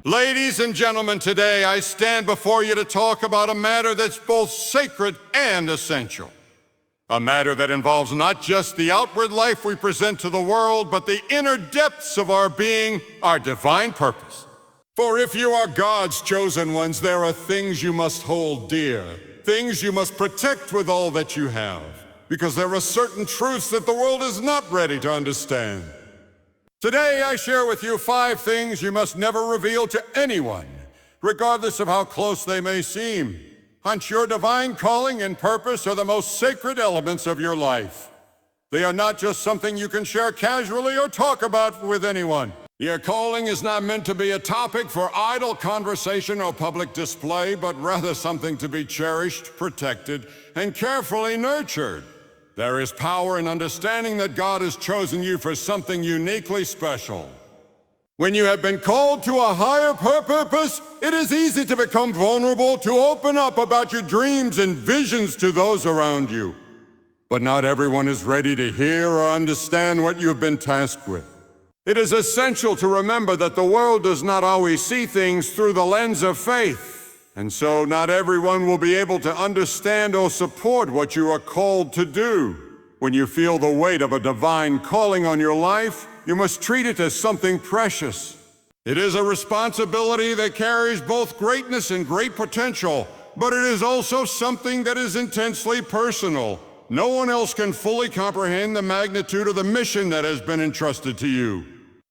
Ladies and gentlemen, today I stand before you to talk about a matter that's both sacred and essential. A matter that involves not just the outward life we present to the world, but the inner depths of our being, our divine purpose. For if you are God's chosen ones, there are things you must hold dear, things you must protect with all that you have, because there are certain truths that the world is not ready to understand. Today, I share with you 5 things you must never reveal to anyone, regardless of how close they may seem. Hunch, your divine calling and purpose are the most sacred elements of your life. They are not just something you can share casually or talk about with anyone. Your calling is not meant to be a topic for idle conversation or public display, but rather something to be cherished, protected, and carefully nurtured. There is power in understanding that God has chosen you for something uniquely special. When you have been called to a higher purpose, it is easy to become vulnerable, to open up about your dreams and visions to those around you. But not everyone is ready to hear or understand what you've been tasked with. It is essential to remember that the world does not always see things through the lens of faith. And so not everyone will be able to understand or support what you are called to do. When you feel the weight of a divine calling on your life, you must treat it as something precious. It is a responsibility that carries both greatness and great potential, but it is also something that is intensely personal. No one else can fully comprehend the magnitude of the mission that has been entrusted to you.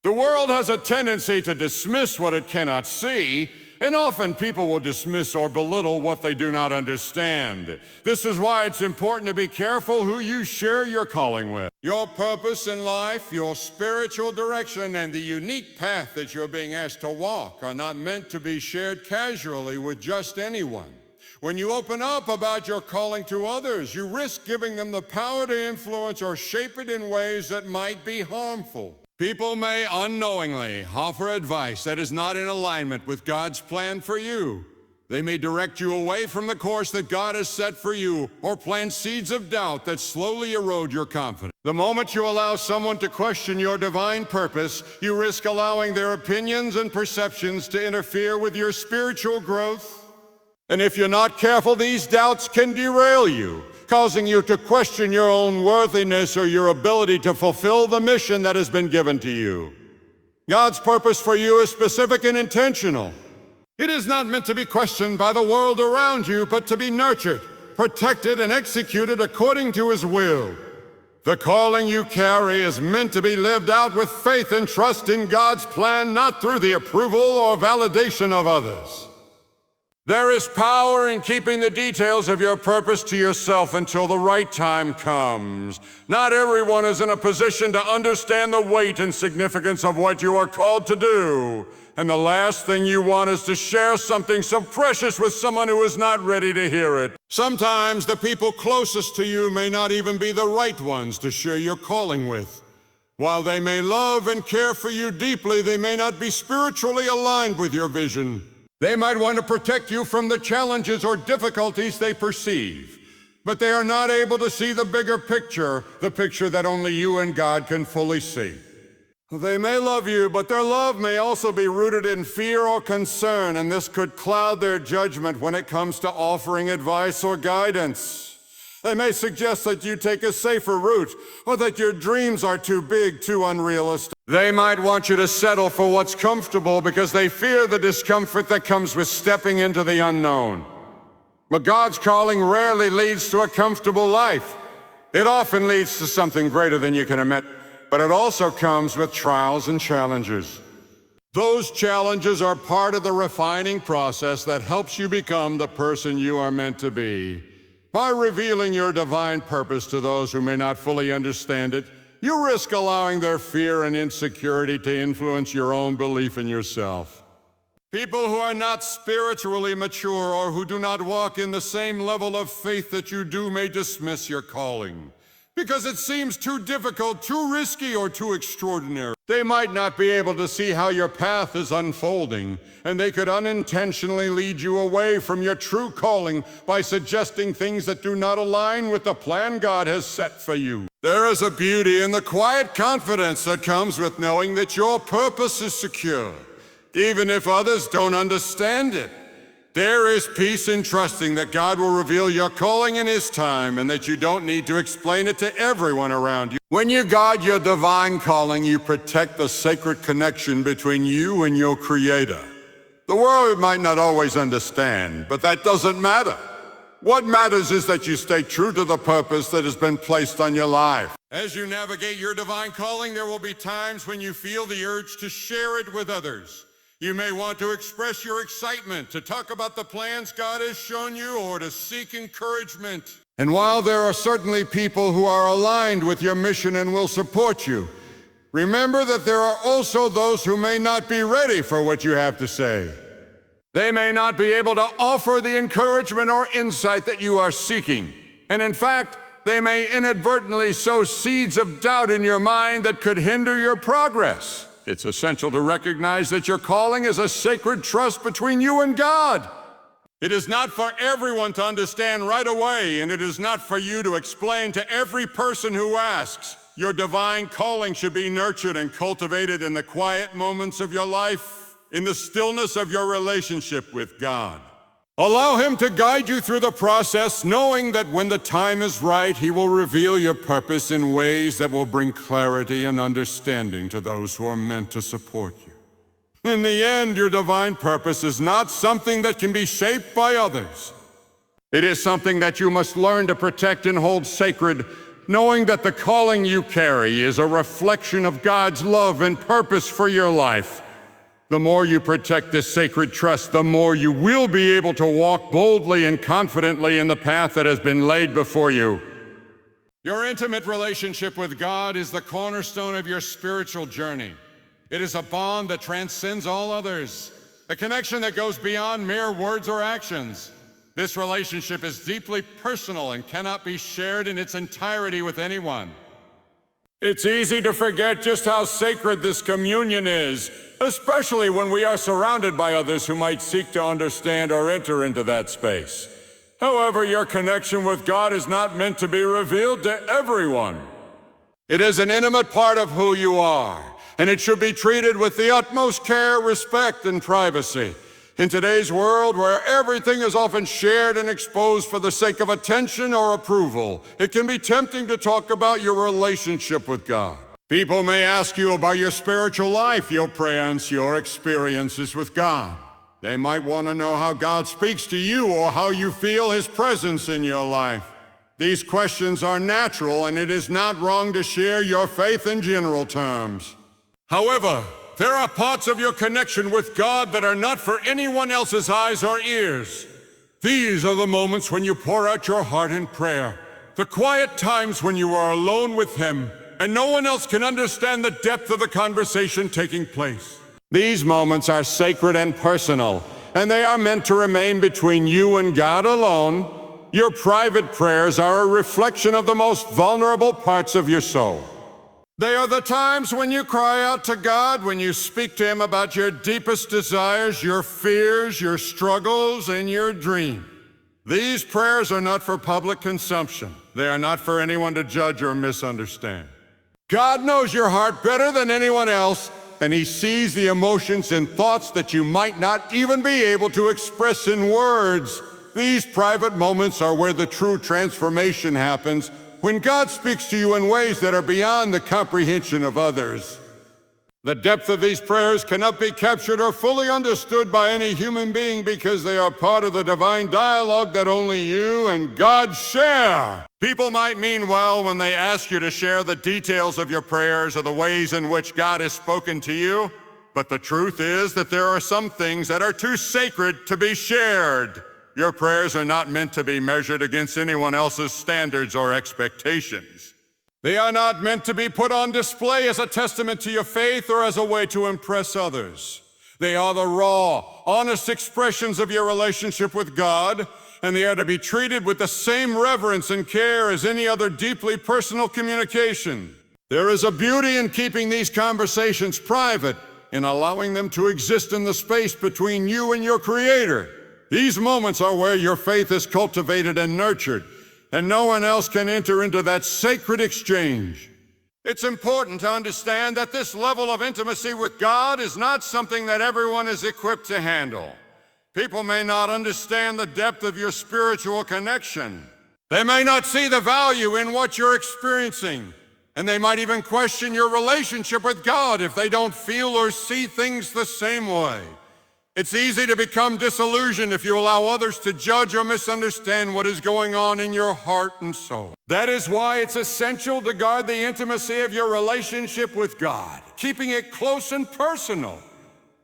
The world has a tendency to dismiss what it cannot see, and often people will dismiss or belittle what they do not understand. This is why it's important to be careful who you share your calling with. Your purpose in life, your spiritual direction, and the unique path that you're being asked to walk are not meant to be shared casually with just anyone. When you open up about your calling to others, you risk giving them the power to influence or shape it in ways that might be harmful. People may unknowingly offer advice that is not in alignment with God's plan for you. They may direct you away from the course that God has set for you, or plant seeds of doubt that slowly erode your confidence. The moment you allow someone to question your divine purpose, you risk allowing their opinions and perceptions to interfere with your spiritual growth. And if you're not careful, these doubts can derail you, causing you to question your own worthiness or your ability to fulfill the mission that has been given to you. God's purpose for you is specific and intentional. It is not meant to be questioned by the world around you, but to be nurtured, protected, and executed according to His will. The calling you carry is meant to be lived out with faith and trust in God's plan, not through the approval or validation of others. There is power in keeping the details of your purpose to yourself until the right time comes. Not everyone is in a position to understand the weight and significance of what you are called to do. And the last thing you want is to share something so precious with someone who is not ready to hear it. Sometimes the people closest to you may not even be the right ones to share your calling with. While they may love and care for you deeply, they may not be spiritually aligned with your vision. They might want to protect you from the challenges or difficulties they perceive, but they are not able to see the bigger picture, the picture that only you and God can fully see. They may love you, but their love may also be rooted in fear or concern, and this could cloud their judgment when it comes to offering advice or guidance. They may suggest that you take a safer route, or that your dreams are too big, too unrealistic. They might want you to settle for what's comfortable because they fear the discomfort that comes with stepping into the unknown. But God's calling rarely leads to a comfortable life. It often leads to something greater than you can admit, but it also comes with trials and challenges. Those challenges are part of the refining process that helps you become the person you are meant to be. By revealing your divine purpose to those who may not fully understand it, you risk allowing their fear and insecurity to influence your own belief in yourself. People who are not spiritually mature or who do not walk in the same level of faith that you do may dismiss your calling because it seems too difficult, too risky, or too extraordinary. They might not be able to see how your path is unfolding, and they could unintentionally lead you away from your true calling by suggesting things that do not align with the plan God has set for you. There is a beauty in the quiet confidence that comes with knowing that your purpose is secure. even if others don't understand it. There is peace in trusting that God will reveal your calling in His time and that you don't need to explain it to everyone around you. When you guard your divine calling, you protect the sacred connection between you and your Creator. The world might not always understand, but that doesn't matter. What matters is that you stay true to the purpose that has been placed on your life. As you navigate your divine calling, there will be times when you feel the urge to share it with others. You may want to express your excitement, to talk about the plans God has shown you, or to seek encouragement. And while there are certainly people who are aligned with your mission and will support you, remember that there are also those who may not be ready for what you have to say. They may not be able to offer the encouragement or insight that you are seeking. And in fact, they may inadvertently sow seeds of doubt in your mind that could hinder your progress. It's essential to recognize that your calling is a sacred trust between you and God. It is not for everyone to understand right away, and it is not for you to explain to every person who asks. Your divine calling should be nurtured and cultivated in the quiet moments of your life, in the stillness of your relationship with God. Allow Him to guide you through the process, knowing that when the time is right, He will reveal your purpose in ways that will bring clarity and understanding to those who are meant to support you. In the end, your divine purpose is not something that can be shaped by others. It is something that you must learn to protect and hold sacred, knowing that the calling you carry is a reflection of God's love and purpose for your life. The more you protect this sacred trust, the more you will be able to walk boldly and confidently in the path that has been laid before you. Your intimate relationship with God is the cornerstone of your spiritual journey. It is a bond that transcends all others, a connection that goes beyond mere words or actions. This relationship is deeply personal and cannot be shared in its entirety with anyone. It's easy to forget just how sacred this communion is, especially when we are surrounded by others who might seek to understand or enter into that space. However, your connection with God is not meant to be revealed to everyone. It is an intimate part of who you are, and it should be treated with the utmost care, respect, and privacy. In today's world, where everything is often shared and exposed for the sake of attention or approval, it can be tempting to talk about your relationship with God. People may ask you about your spiritual life, your prayers, your experiences with God. They might want to know how God speaks to you or how you feel His presence in your life. These questions are natural, and it is not wrong to share your faith in general terms. However, there are parts of your connection with God that are not for anyone else's eyes or ears. These are the moments when you pour out your heart in prayer, the quiet times when you are alone with Him, and no one else can understand the depth of the conversation taking place. These moments are sacred and personal, and they are meant to remain between you and God alone. Your private prayers are a reflection of the most vulnerable parts of your soul. They are the times when you cry out to God, when you speak to Him about your deepest desires, your fears, your struggles, and your dreams. These prayers are not for public consumption. They are not for anyone to judge or misunderstand. God knows your heart better than anyone else, and He sees the emotions and thoughts that you might not even be able to express in words. These private moments are where the true transformation happens, when God speaks to you in ways that are beyond the comprehension of others. The depth of these prayers cannot be captured or fully understood by any human being because they are part of the divine dialogue that only you and God share. People might mean well when they ask you to share the details of your prayers or the ways in which God has spoken to you, but the truth is that there are some things that are too sacred to be shared. Your prayers are not meant to be measured against anyone else's standards or expectations. They are not meant to be put on display as a testament to your faith or as a way to impress others. They are the raw, honest expressions of your relationship with God, and they are to be treated with the same reverence and care as any other deeply personal communication. There is a beauty in keeping these conversations private, in allowing them to exist in the space between you and your Creator. These moments are where your faith is cultivated and nurtured, and no one else can enter into that sacred exchange. It's important to understand that this level of intimacy with God is not something that everyone is equipped to handle. People may not understand the depth of your spiritual connection. They may not see the value in what you're experiencing, and they might even question your relationship with God if they don't feel or see things the same way. It's easy to become disillusioned if you allow others to judge or misunderstand what is going on in your heart and soul. That is why it's essential to guard the intimacy of your relationship with God, keeping it close and personal.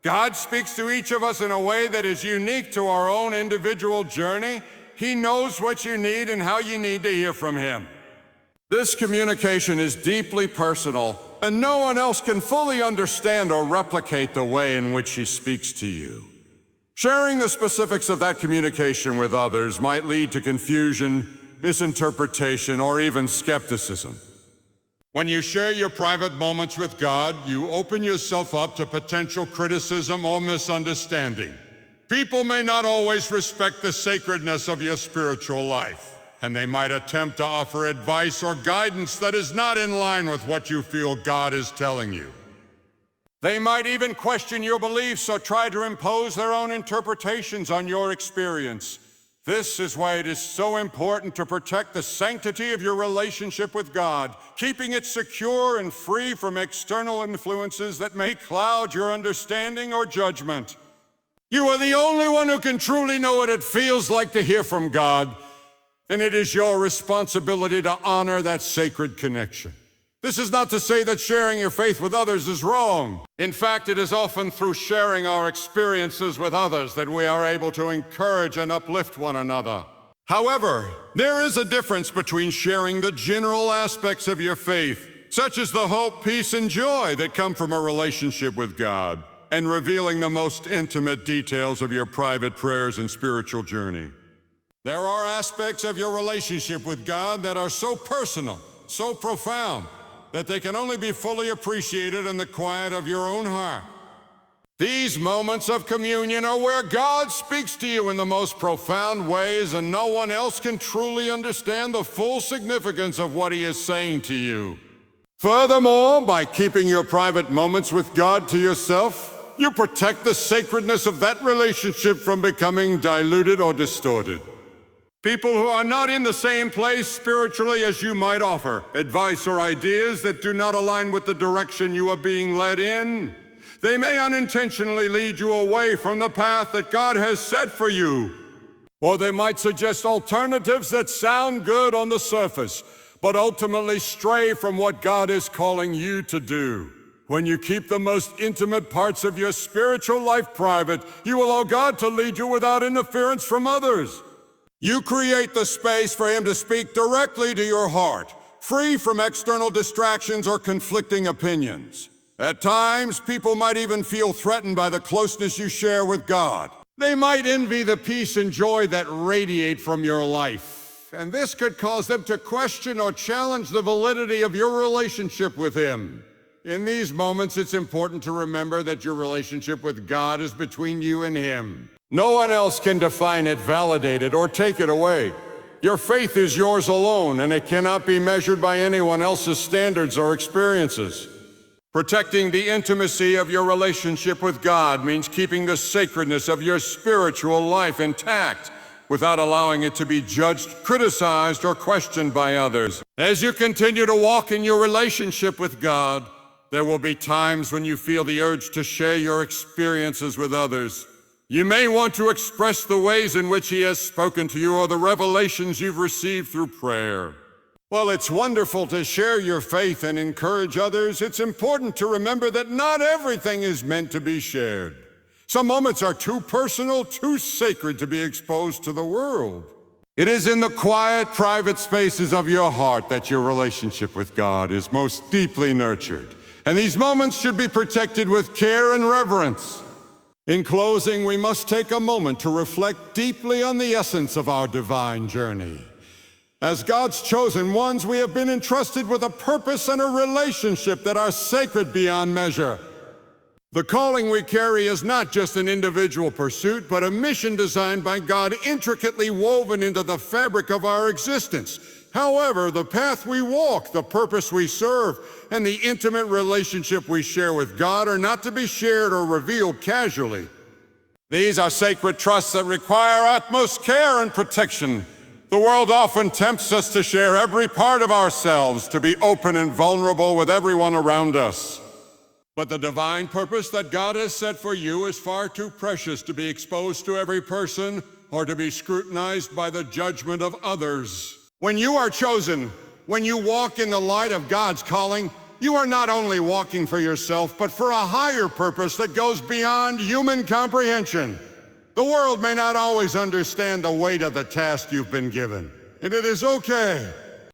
God speaks to each of us in a way that is unique to our own individual journey. He knows what you need and how you need to hear from Him. This communication is deeply personal, and no one else can fully understand or replicate the way in which He speaks to you. Sharing the specifics of that communication with others might lead to confusion, misinterpretation, or even skepticism. When you share your private moments with God, you open yourself up to potential criticism or misunderstanding. People may not always respect the sacredness of your spiritual life, and they might attempt to offer advice or guidance that is not in line with what you feel God is telling you. They might even question your beliefs or try to impose their own interpretations on your experience. This is why it is so important to protect the sanctity of your relationship with God, keeping it secure and free from external influences that may cloud your understanding or judgment. You are the only one who can truly know what it feels like to hear from God, and it is your responsibility to honor that sacred connection. This is not to say that sharing your faith with others is wrong. In fact, it is often through sharing our experiences with others that we are able to encourage and uplift one another. However, there is a difference between sharing the general aspects of your faith, such as the hope, peace, and joy that come from a relationship with God, and revealing the most intimate details of your private prayers and spiritual journey. There are aspects of your relationship with God that are so personal, so profound, that they can only be fully appreciated in the quiet of your own heart. These moments of communion are where God speaks to you in the most profound ways, and no one else can truly understand the full significance of what He is saying to you. Furthermore, by keeping your private moments with God to yourself, you protect the sacredness of that relationship from becoming diluted or distorted. People who are not in the same place spiritually as you might offer advice or ideas that do not align with the direction you are being led in. They may unintentionally lead you away from the path that God has set for you. Or they might suggest alternatives that sound good on the surface, but ultimately stray from what God is calling you to do. When you keep the most intimate parts of your spiritual life private, you allow God to lead you without interference from others. You create the space for Him to speak directly to your heart, free from external distractions or conflicting opinions. At times, people might even feel threatened by the closeness you share with God. They might envy the peace and joy that radiate from your life, and this could cause them to question or challenge the validity of your relationship with Him. In these moments, it's important to remember that your relationship with God is between you and Him. No one else can define it, validate it, or take it away. Your faith is yours alone, and it cannot be measured by anyone else's standards or experiences. Protecting the intimacy of your relationship with God means keeping the sacredness of your spiritual life intact, without allowing it to be judged, criticized, or questioned by others. As you continue to walk in your relationship with God, there will be times when you feel the urge to share your experiences with others. You may want to express the ways in which He has spoken to you or the revelations you've received through prayer. While it's wonderful to share your faith and encourage others, it's important to remember that not everything is meant to be shared. Some moments are too personal, too sacred to be exposed to the world. It is in the quiet, private spaces of your heart that your relationship with God is most deeply nurtured, and these moments should be protected with care and reverence. In closing, we must take a moment to reflect deeply on the essence of our divine journey. As God's chosen ones, we have been entrusted with a purpose and a relationship that are sacred beyond measure. The calling we carry is not just an individual pursuit, but a mission designed by God, intricately woven into the fabric of our existence, However, the path we walk, the purpose we serve, and the intimate relationship we share with God are not to be shared or revealed casually. These are sacred trusts that require utmost care and protection. The world often tempts us to share every part of ourselves, to be open and vulnerable with everyone around us. But the divine purpose that God has set for you is far too precious to be exposed to every person or to be scrutinized by the judgment of others. When you are chosen, when you walk in the light of God's calling, you are not only walking for yourself, but for a higher purpose that goes beyond human comprehension. The world may not always understand the weight of the task you've been given, and it is okay.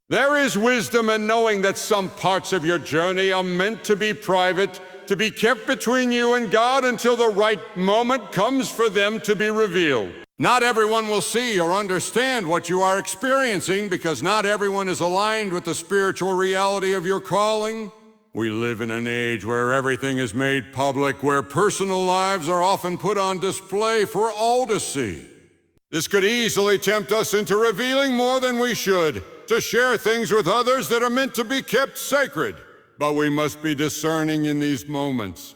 There is wisdom in knowing that some parts of your journey are meant to be private, to be kept between you and God until the right moment comes for them to be revealed. Not everyone will see or understand what you are experiencing because not everyone is aligned with the spiritual reality of your calling. We live in an age where everything is made public, where personal lives are often put on display for all to see. This could easily tempt us into revealing more than we should, to share things with others that are meant to be kept sacred. But we must be discerning in these moments.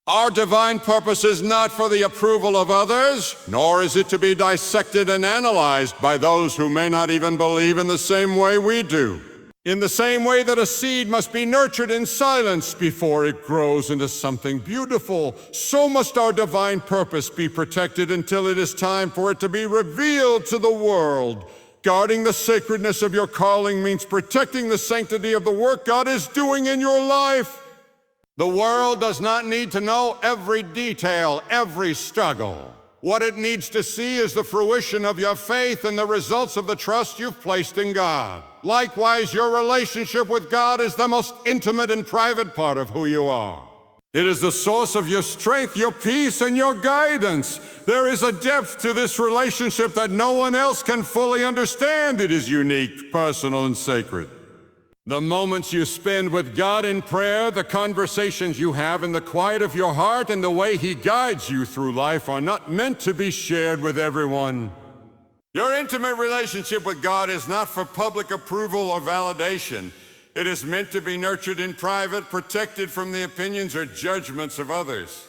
Our divine purpose is not for the approval of others, nor is it to be dissected and analyzed by those who may not even believe in the same way we do. In the same way that a seed must be nurtured in silence before it grows into something beautiful, so must our divine purpose be protected until it is time for it to be revealed to the world. Guarding the sacredness of your calling means protecting the sanctity of the work God is doing in your life. The world does not need to know every detail, every struggle. What it needs to see is the fruition of your faith and the results of the trust you've placed in God. Likewise, your relationship with God is the most intimate and private part of who you are. It is the source of your strength, your peace, and your guidance. There is a depth to this relationship that no one else can fully understand. It is unique, personal, and sacred. The moments you spend with God in prayer, the conversations you have in the quiet of your heart, and the way He guides you through life are not meant to be shared with everyone. Your intimate relationship with God is not for public approval or validation. It is meant to be nurtured in private, protected from the opinions or judgments of others.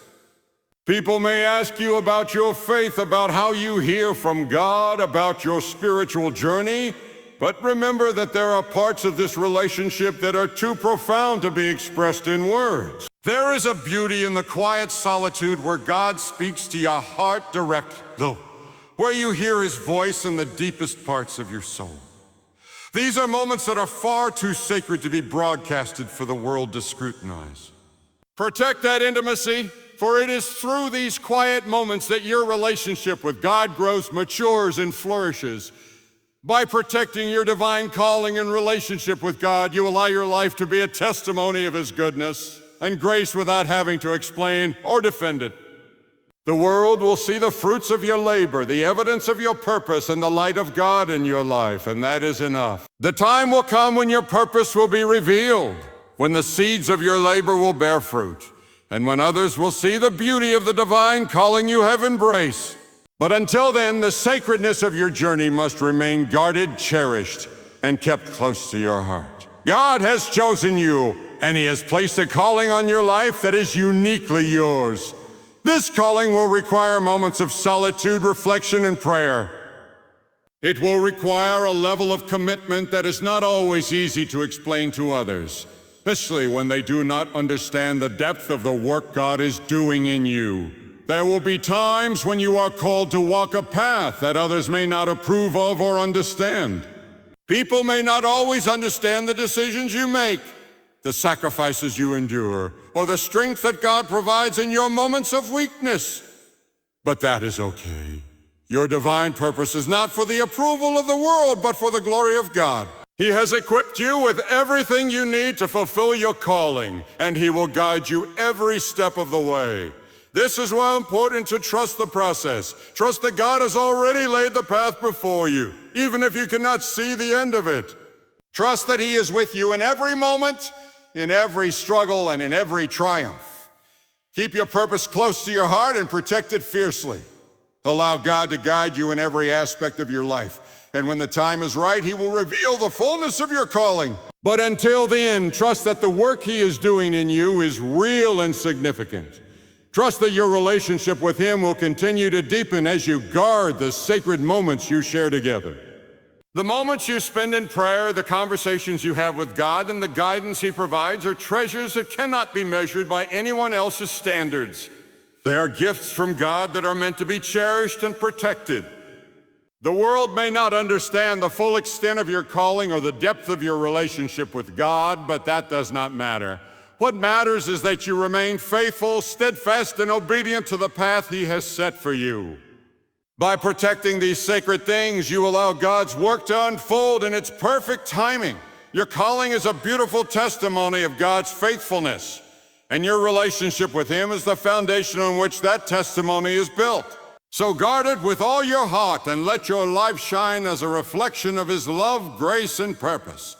People may ask you about your faith, about how you hear from God, about your spiritual journey. But remember that there are parts of this relationship that are too profound to be expressed in words. There is a beauty in the quiet solitude where God speaks to your heart directly, where you hear His voice in the deepest parts of your soul. These are moments that are far too sacred to be broadcasted for the world to scrutinize. Protect that intimacy, for it is through these quiet moments that your relationship with God grows, matures, and flourishes. By protecting your divine calling and relationship with God, you allow your life to be a testimony of His goodness and grace without having to explain or defend it. The world will see the fruits of your labor, the evidence of your purpose, and the light of God in your life, and that is enough. The time will come when your purpose will be revealed, when the seeds of your labor will bear fruit, and when others will see the beauty of the divine calling you have embraced. But until then, the sacredness of your journey must remain guarded, cherished, and kept close to your heart. God has chosen you, and He has placed a calling on your life that is uniquely yours. This calling will require moments of solitude, reflection, and prayer. It will require a level of commitment that is not always easy to explain to others, especially when they do not understand the depth of the work God is doing in you. There will be times when you are called to walk a path that others may not approve of or understand. People may not always understand the decisions you make, the sacrifices you endure, or the strength that God provides in your moments of weakness. But that is okay. Your divine purpose is not for the approval of the world, but for the glory of God. He has equipped you with everything you need to fulfill your calling, and He will guide you every step of the way. This is why it's important to trust the process. Trust that God has already laid the path before you, even if you cannot see the end of it. Trust that He is with you in every moment, in every struggle, and in every triumph. Keep your purpose close to your heart and protect it fiercely. Allow God to guide you in every aspect of your life. And when the time is right, He will reveal the fullness of your calling. But until then, trust that the work He is doing in you is real and significant. Trust that your relationship with Him will continue to deepen as you guard the sacred moments you share together. The moments you spend in prayer, the conversations you have with God, and the guidance He provides are treasures that cannot be measured by anyone else's standards. They are gifts from God that are meant to be cherished and protected. The world may not understand the full extent of your calling or the depth of your relationship with God, but that does not matter. What matters is that you remain faithful, steadfast, and obedient to the path He has set for you. By protecting these sacred things, you allow God's work to unfold in its perfect timing. Your calling is a beautiful testimony of God's faithfulness, and your relationship with Him is the foundation on which that testimony is built. So guard it with all your heart and let your life shine as a reflection of His love, grace, and purpose.